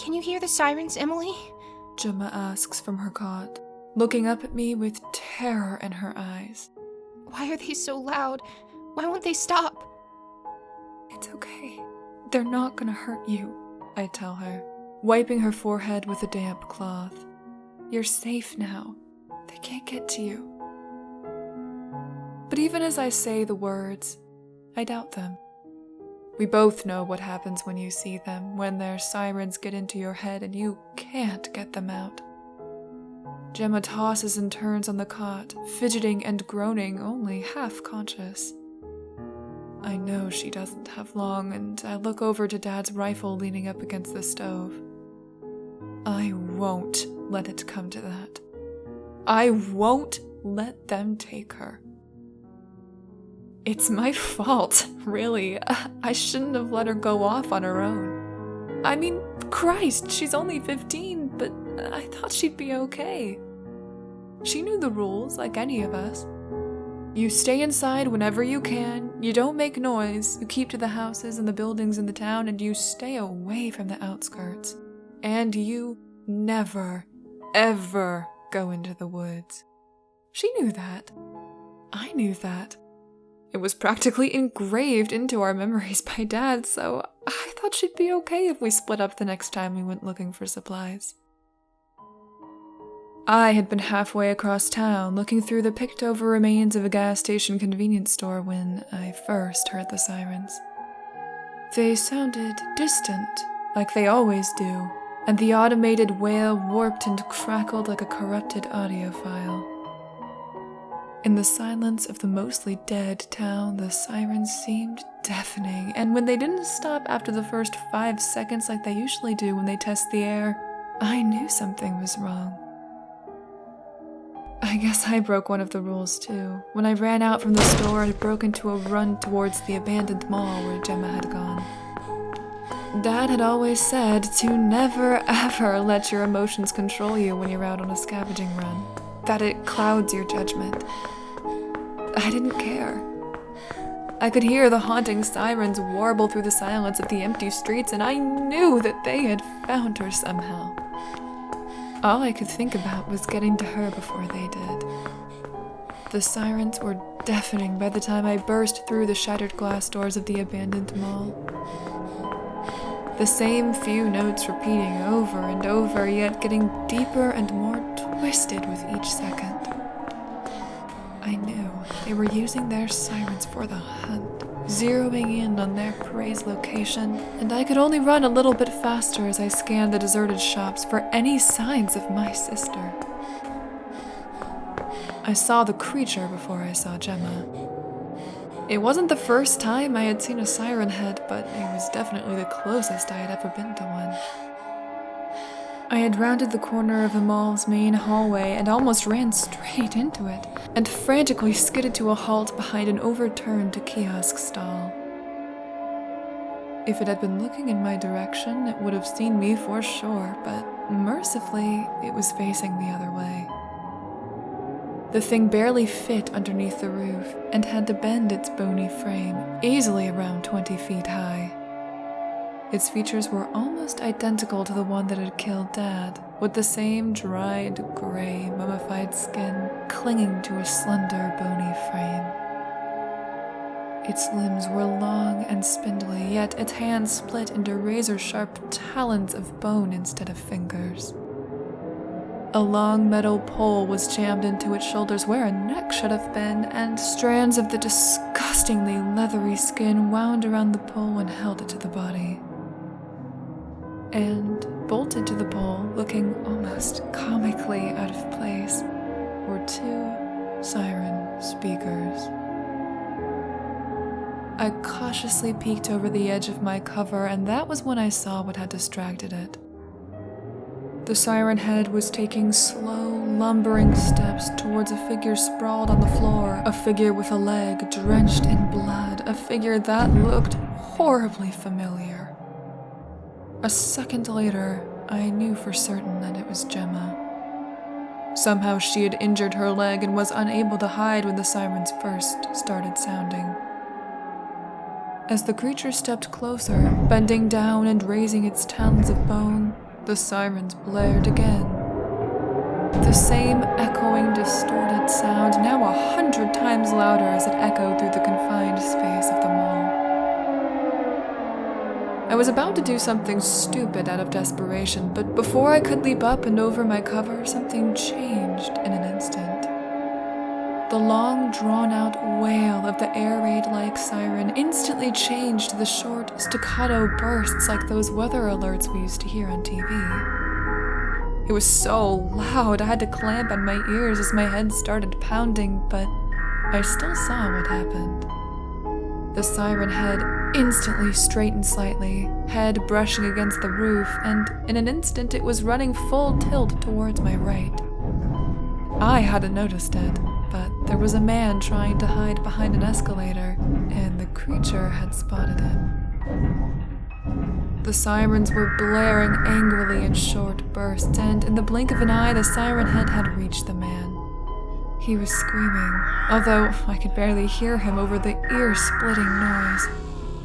Can you hear the sirens, Emily? Gemma asks from her cot, looking up at me with terror in her eyes. Why are they so loud? Why won't they stop? It's okay. They're not gonna hurt you, I tell her, wiping her forehead with a damp cloth. You're safe now. They can't get to you. But even as I say the words, I doubt them. We both know what happens when you see them, when their sirens get into your head and you can't get them out. Gemma tosses and turns on the cot, fidgeting and groaning, only half conscious. I know she doesn't have long, and I look over to Dad's rifle leaning up against the stove. I won't let it come to that. I won't let them take her. It's my fault, really. I shouldn't have let her go off on her own. I mean, Christ, she's only 15, but I thought she'd be okay. She knew the rules, like any of us. You stay inside whenever you can, you don't make noise, you keep to the houses and the buildings in the town, and you stay away from the outskirts. And you never, ever go into the woods. She knew that. I knew that. It was practically engraved into our memories by Dad, so I thought she'd be okay if we split up the next time we went looking for supplies. I had been halfway across town, looking through the picked-over remains of a gas station convenience store when I first heard the sirens. They sounded distant, like they always do, and the automated wail warped and crackled like a corrupted audio file. In the silence of the mostly dead town, the sirens seemed deafening, and when they didn't stop after the first 5 seconds like they usually do when they test the air, I knew something was wrong. I guess I broke one of the rules too. When I ran out from the store, I broke into a run towards the abandoned mall where Gemma had gone. Dad had always said to never ever let your emotions control you when you're out on a scavenging run. That it clouds your judgment. I didn't care. I could hear the haunting sirens warble through the silence of the empty streets, and I knew that they had found her somehow. All I could think about was getting to her before they did. The sirens were deafening by the time I burst through the shattered glass doors of the abandoned mall. The same few notes repeating over and over, yet getting deeper and more twisted with each second. I knew they were using their sirens for the hunt, zeroing in on their prey's location, and I could only run a little bit faster as I scanned the deserted shops for any signs of my sister. I saw the creature before I saw Gemma. It wasn't the first time I had seen a siren head, but it was definitely the closest I had ever been to one. I had rounded the corner of the mall's main hallway and almost ran straight into it, and frantically skidded to a halt behind an overturned kiosk stall. If it had been looking in my direction, it would have seen me for sure, but mercifully, it was facing the other way. The thing barely fit underneath the roof and had to bend its bony frame, easily around 20 feet high. Its features were almost identical to the one that had killed Dad, with the same dried, gray, mummified skin clinging to a slender, bony frame. Its limbs were long and spindly, yet its hands split into razor-sharp talons of bone instead of fingers. A long metal pole was jammed into its shoulders where a neck should have been, and strands of the disgustingly leathery skin wound around the pole and held it to the body. And bolted to the pole, looking almost comically out of place, were 2 siren speakers. I cautiously peeked over the edge of my cover, and that was when I saw what had distracted it. The siren head was taking slow, lumbering steps towards a figure sprawled on the floor, a figure with a leg drenched in blood, a figure that looked horribly familiar. A second later, I knew for certain that it was Gemma. Somehow she had injured her leg and was unable to hide when the sirens first started sounding. As the creature stepped closer, bending down and raising its talons of bone, The sirens blared again. The same echoing, distorted sound, now 100 times louder as it echoed through the confined space of the mall. I was about to do something stupid out of desperation, but before I could leap up and over my cover, something changed in an instant. The long, drawn-out wail of the air raid-like siren instantly changed to the short, staccato bursts like those weather alerts we used to hear on TV. It was so loud I had to clamp on my ears as my head started pounding, but I still saw what happened. The siren head instantly straightened slightly, head brushing against the roof, and in an instant it was running full tilt towards my right. I hadn't noticed it, but there was a man trying to hide behind an escalator, and the creature had spotted him. The sirens were blaring angrily in short bursts, and in the blink of an eye, the siren head had reached the man. He was screaming, although I could barely hear him over the ear-splitting noise.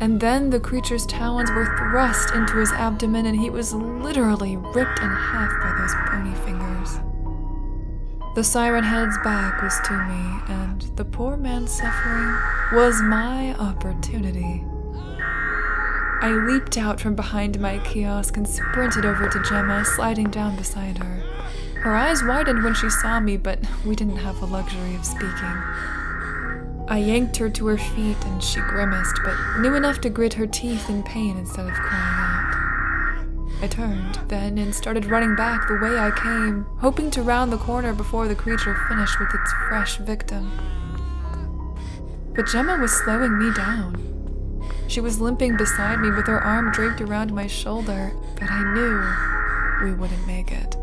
And then the creature's talons were thrust into his abdomen, and he was literally ripped in half by those bony fingers. The siren head's back was to me, and the poor man's suffering was my opportunity. I leaped out from behind my kiosk and sprinted over to Gemma, sliding down beside her. Her eyes widened when she saw me, but we didn't have the luxury of speaking. I yanked her to her feet and she grimaced, but knew enough to grit her teeth in pain instead of crying out. I turned, then, and started running back the way I came, hoping to round the corner before the creature finished with its fresh victim. But Gemma was slowing me down. She was limping beside me with her arm draped around my shoulder, but I knew we wouldn't make it.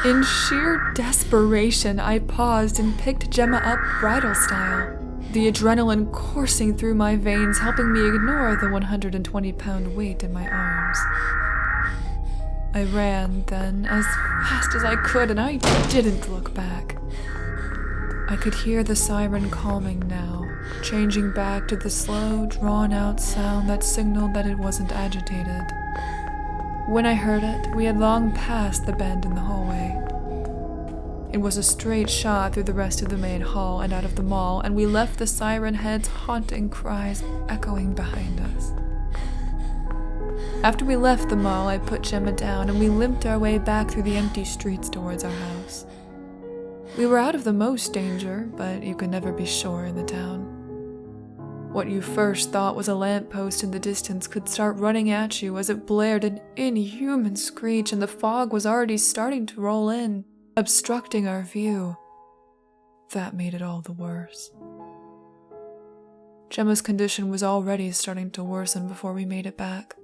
In sheer desperation, I paused and picked Gemma up bridal style, the adrenaline coursing through my veins, helping me ignore the 120-pound weight in my arms. I ran, then, as fast as I could, and I didn't look back. I could hear the siren calming now, changing back to the slow, drawn-out sound that signaled that it wasn't agitated. When I heard it, we had long passed the bend in the hallway. It was a straight shot through the rest of the main hall and out of the mall, and we left the siren head's haunting cries echoing behind us. After we left the mall, I put Gemma down, and we limped our way back through the empty streets towards our house. We were out of the most danger, but you could never be sure in the town. What you first thought was a lamppost in the distance could start running at you as it blared an inhuman screech, and the fog was already starting to roll in, obstructing our view. That made it all the worse. Gemma's condition was already starting to worsen before we made it back.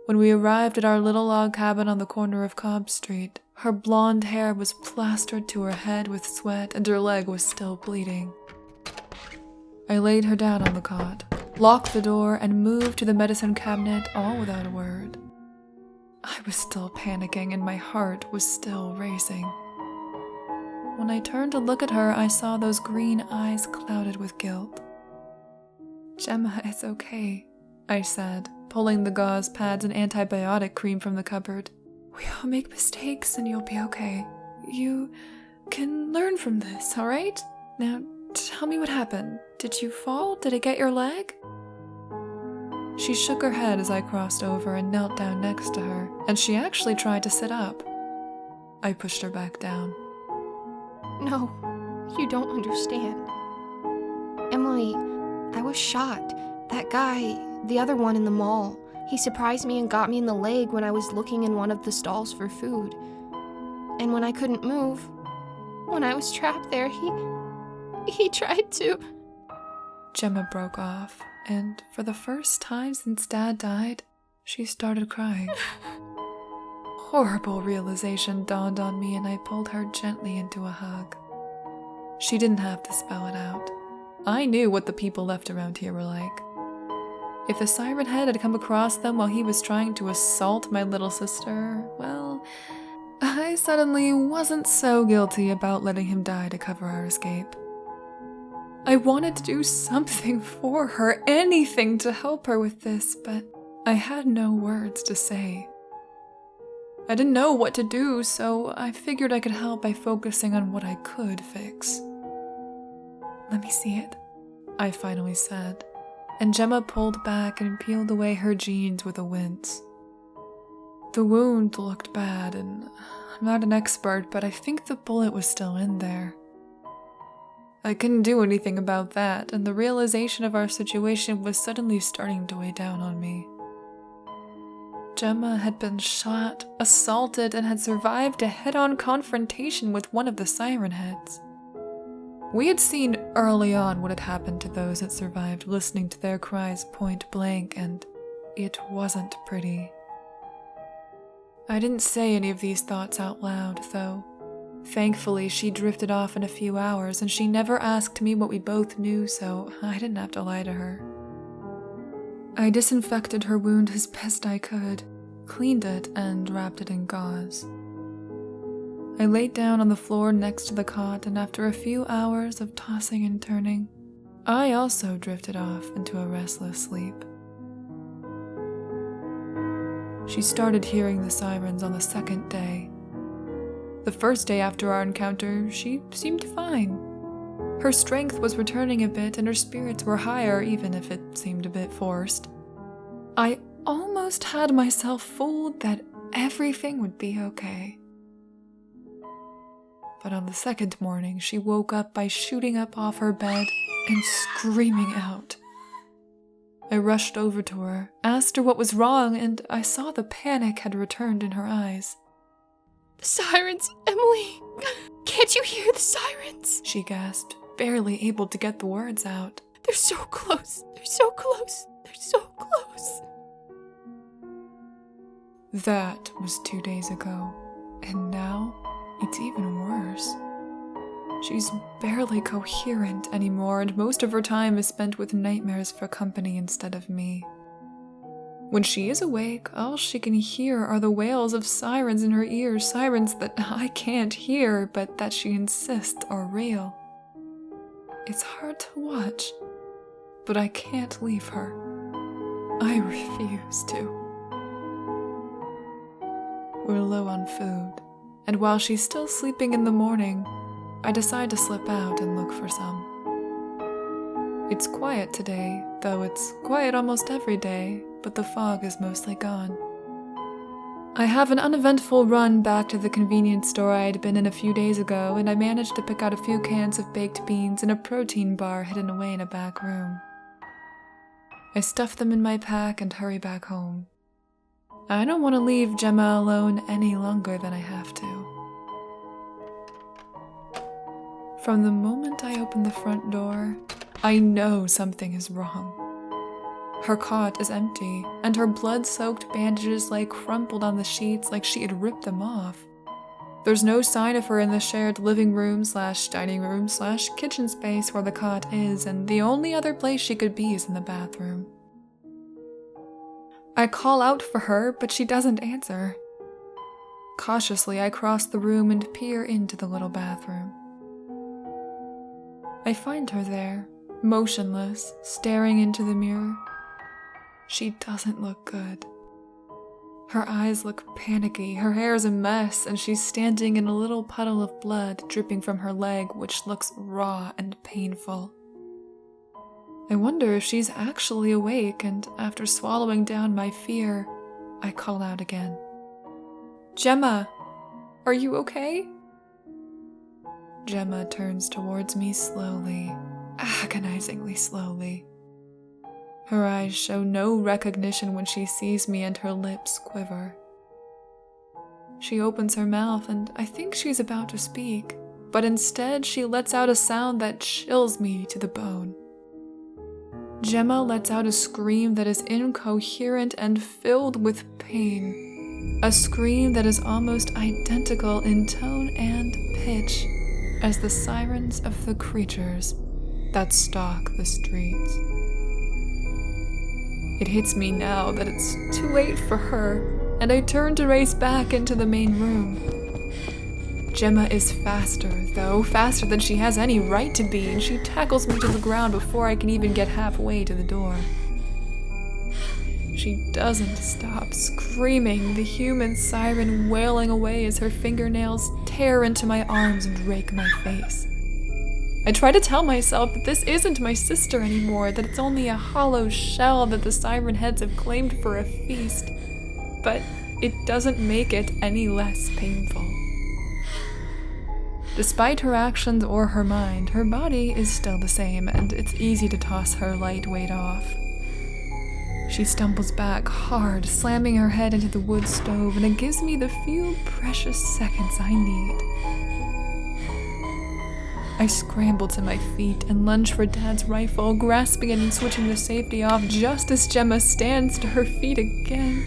When we arrived at our little log cabin on the corner of Cobb Street, her blonde hair was plastered to her head with sweat, and her leg was still bleeding. I laid her down on the cot, locked the door, and moved to the medicine cabinet all without a word. I was still panicking, and my heart was still racing. When I turned to look at her, I saw those green eyes clouded with guilt. "Gemma, it's okay," I said, pulling the gauze pads and antibiotic cream from the cupboard. "We all make mistakes, and you'll be okay. You can learn from this, all right? Now, tell me what happened. Did you fall? Did it get your leg?" She shook her head as I crossed over and knelt down next to her, and she actually tried to sit up. I pushed her back down. No, you don't understand. Emily, I was shocked. That guy, the other one in the mall, he surprised me and got me in the leg when I was looking in one of the stalls for food. And when I couldn't move, when I was trapped there, he tried to... Gemma broke off, and for the first time since Dad died, she started crying. Horrible realization dawned on me, and I pulled her gently into a hug. She didn't have to spell it out. I knew what the people left around here were like. If the siren head had come across them while he was trying to assault my little sister, well, I suddenly wasn't so guilty about letting him die to cover our escape. I wanted to do something for her, anything to help her with this, but I had no words to say. I didn't know what to do, so I figured I could help by focusing on what I could fix. "Let me see it," I finally said, and Gemma pulled back and peeled away her jeans with a wince. The wound looked bad, and I'm not an expert, but I think the bullet was still in there. I couldn't do anything about that, and the realization of our situation was suddenly starting to weigh down on me. Gemma had been shot, assaulted, and had survived a head-on confrontation with one of the siren heads. We had seen early on what had happened to those that survived listening to their cries point blank, and it wasn't pretty. I didn't say any of these thoughts out loud, though. Thankfully, she drifted off in a few hours, and she never asked me what we both knew, so I didn't have to lie to her. I disinfected her wound as best I could, cleaned it, and wrapped it in gauze. I laid down on the floor next to the cot, and after a few hours of tossing and turning, I also drifted off into a restless sleep. She started hearing the sirens on the second day. The first day after our encounter, she seemed fine. Her strength was returning a bit, and her spirits were higher, even if it seemed a bit forced. I almost had myself fooled that everything would be okay. But on the second morning, she woke up by shooting up off her bed and screaming out. I rushed over to her, asked her what was wrong, and I saw the panic had returned in her eyes. "The sirens, Emily! Can't you hear the sirens?" she gasped, barely able to get the words out. "They're so close, they're so close, they're so close." That was 2 days ago, and now it's even worse. She's barely coherent anymore, and most of her time is spent with nightmares for company instead of me. When she is awake, all she can hear are the wails of sirens in her ears, sirens that I can't hear, but that she insists are real. It's hard to watch, but I can't leave her. I refuse to. We're low on food, and while she's still sleeping in the morning, I decide to slip out and look for some. It's quiet today, though it's quiet almost every day, but the fog is mostly gone. I have an uneventful run back to the convenience store I had been in a few days ago, and I managed to pick out a few cans of baked beans and a protein bar hidden away in a back room. I stuff them in my pack and hurry back home. I don't want to leave Gemma alone any longer than I have to. From the moment I open the front door, I know something is wrong. Her cot is empty, and her blood-soaked bandages lay crumpled on the sheets like she had ripped them off. There's no sign of her in the shared living room/dining room/kitchen space where the cot is, and the only other place she could be is in the bathroom. I call out for her, but she doesn't answer. Cautiously, I cross the room and peer into the little bathroom. I find her there, motionless, staring into the mirror. She doesn't look good. Her eyes look panicky, her hair's a mess, and she's standing in a little puddle of blood dripping from her leg, which looks raw and painful. I wonder if she's actually awake, and after swallowing down my fear, I call out again. "Gemma, are you okay?" Gemma turns towards me slowly, agonizingly slowly. Her eyes show no recognition when she sees me, and her lips quiver. She opens her mouth, and I think she's about to speak, but instead she lets out a sound that chills me to the bone. Gemma lets out a scream that is incoherent and filled with pain, a scream that is almost identical in tone and pitch as the sirens of the creatures that stalk the streets. It hits me now that it's too late for her, and I turn to race back into the main room. Gemma is faster, though, faster than she has any right to be, and she tackles me to the ground before I can even get halfway to the door. She doesn't stop screaming, the human siren wailing away as her fingernails tear into my arms and rake my face. I try to tell myself that this isn't my sister anymore, that it's only a hollow shell that the siren heads have claimed for a feast, but it doesn't make it any less painful. Despite her actions or her mind, her body is still the same, and it's easy to toss her lightweight off. She stumbles back hard, slamming her head into the wood stove, and it gives me the few precious seconds I need. I scramble to my feet and lunge for Dad's rifle, grasping it and switching the safety off just as Gemma stands to her feet again.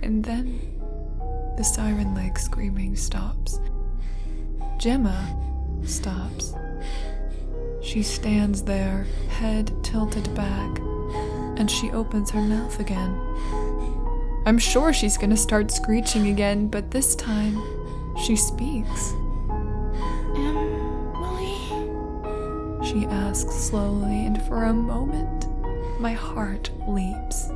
And then, the siren-like screaming stops. Gemma stops. She stands there, head tilted back, and she opens her mouth again. I'm sure she's gonna start screeching again, but this time, she speaks. Emily? She asks slowly, and for a moment, my heart leaps.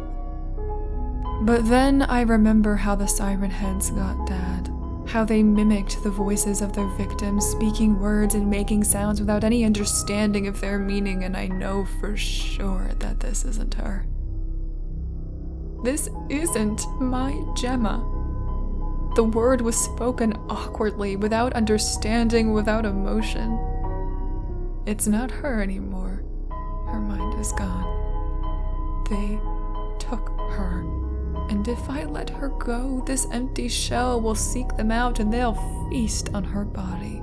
But then I remember how the siren heads got Dad. How they mimicked the voices of their victims, speaking words and making sounds without any understanding of their meaning, and I know for sure that this isn't her. This isn't my Gemma. The word was spoken awkwardly, without understanding, without emotion. It's not her anymore. Her mind is gone. They took her. And if I let her go, this empty shell will seek them out and they'll feast on her body.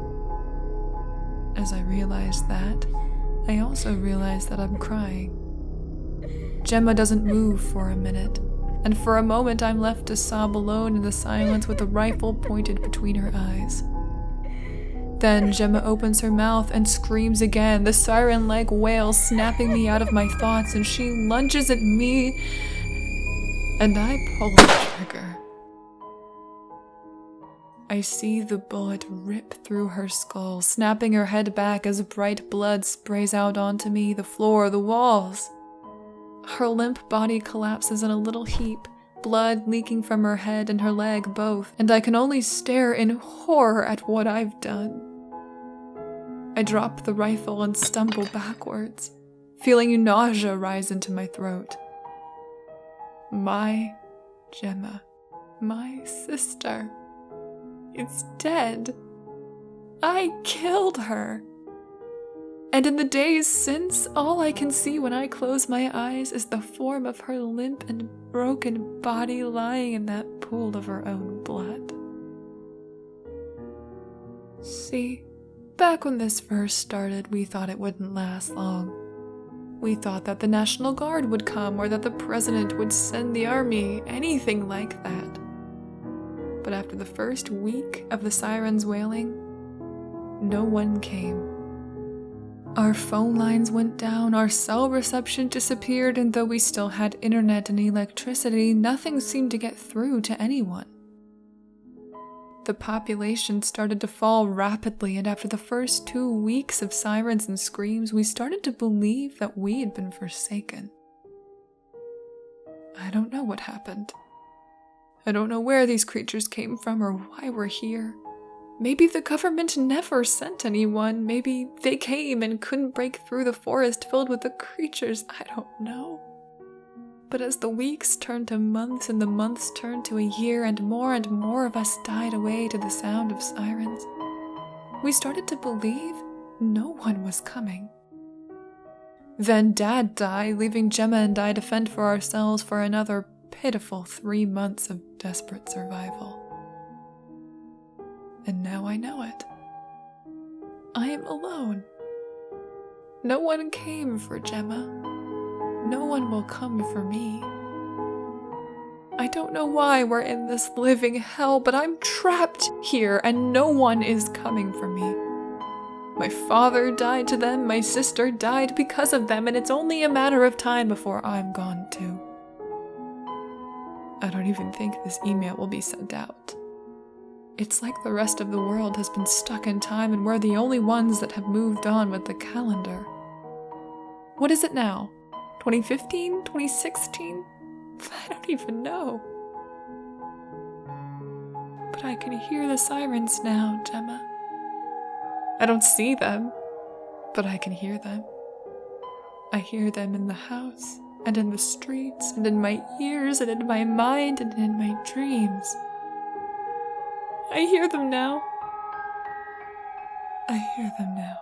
As I realize that, I also realize that I'm crying. Gemma doesn't move for a minute, and for a moment I'm left to sob alone in the silence with the rifle pointed between her eyes. Then Gemma opens her mouth and screams again, the siren-like wail snapping me out of my thoughts, and she lunges at me, and I pull the trigger. I see the bullet rip through her skull, snapping her head back as bright blood sprays out onto me, the floor, the walls. Her limp body collapses in a little heap, blood leaking from her head and her leg both, and I can only stare in horror at what I've done. I drop the rifle and stumble backwards, feeling nausea rise into my throat. My Gemma, my sister, is dead. I killed her. And in the days since, all I can see when I close my eyes is the form of her limp and broken body lying in that pool of her own blood. See, back when this first started, we thought it wouldn't last long. We thought that the National Guard would come, or that the president would send the army, anything like that. But after the first week of the sirens wailing, no one came. Our phone lines went down, our cell reception disappeared, and though we still had internet and electricity, nothing seemed to get through to anyone. The population started to fall rapidly, and after the first 2 weeks of sirens and screams, we started to believe that we had been forsaken. I don't know what happened. I don't know where these creatures came from or why we're here. Maybe the government never sent anyone. Maybe they came and couldn't break through the forest filled with the creatures. I don't know. But as the weeks turned to months and the months turned to a year and more of us died away to the sound of sirens, we started to believe no one was coming. Then Dad died, leaving Gemma and I to fend for ourselves for another pitiful 3 months of desperate survival. And now I know it. I am alone. No one came for Gemma. No one will come for me. I don't know why we're in this living hell, but I'm trapped here and no one is coming for me. My father died to them, my sister died because of them, and it's only a matter of time before I'm gone too. I don't even think this email will be sent out. It's like the rest of the world has been stuck in time and we're the only ones that have moved on with the calendar. What is it now? 2015? 2016? I don't even know. But I can hear the sirens now, Gemma. I don't see them, but I can hear them. I hear them in the house, and in the streets, and in my ears, and in my mind, and in my dreams. I hear them now. I hear them now.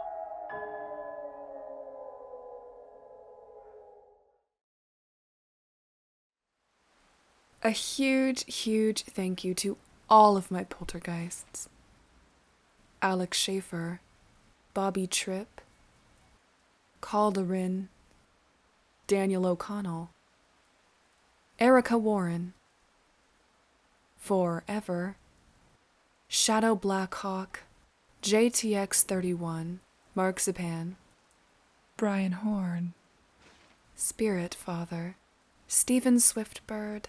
A huge, huge thank you to all of my poltergeists. Alex Schaefer, Bobby Tripp, Calderin, Daniel O'Connell, Erica Warren, Forever, Shadow Blackhawk, JTX31, Mark Zapan, Brian Horn, Spirit Father, Stephen Swiftbird,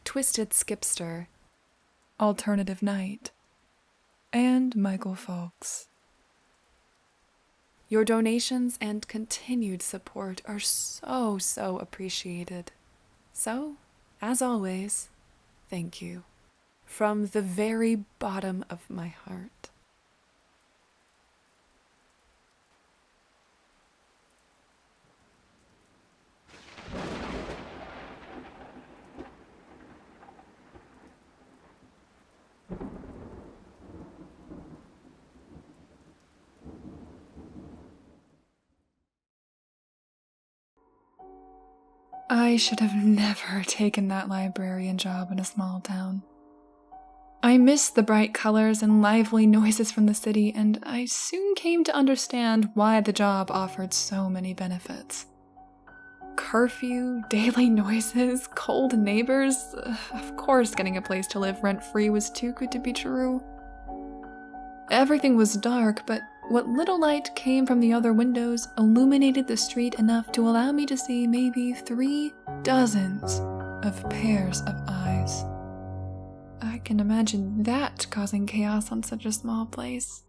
Twisted Skipster, Alternative Night, and Michael Fawkes. Your donations and continued support are so appreciated. So, as always, thank you. From the very bottom of my heart. I should have never taken that librarian job in a small town. I missed the bright colors and lively noises from the city, and I soon came to understand why the job offered so many benefits. Curfew, daily noises, cold neighbors. Of course, getting a place to live rent-free was too good to be true. Everything was dark, but what little light came from the other windows illuminated the street enough to allow me to see maybe 3 dozens of pairs of eyes. I can imagine that causing chaos on such a small place.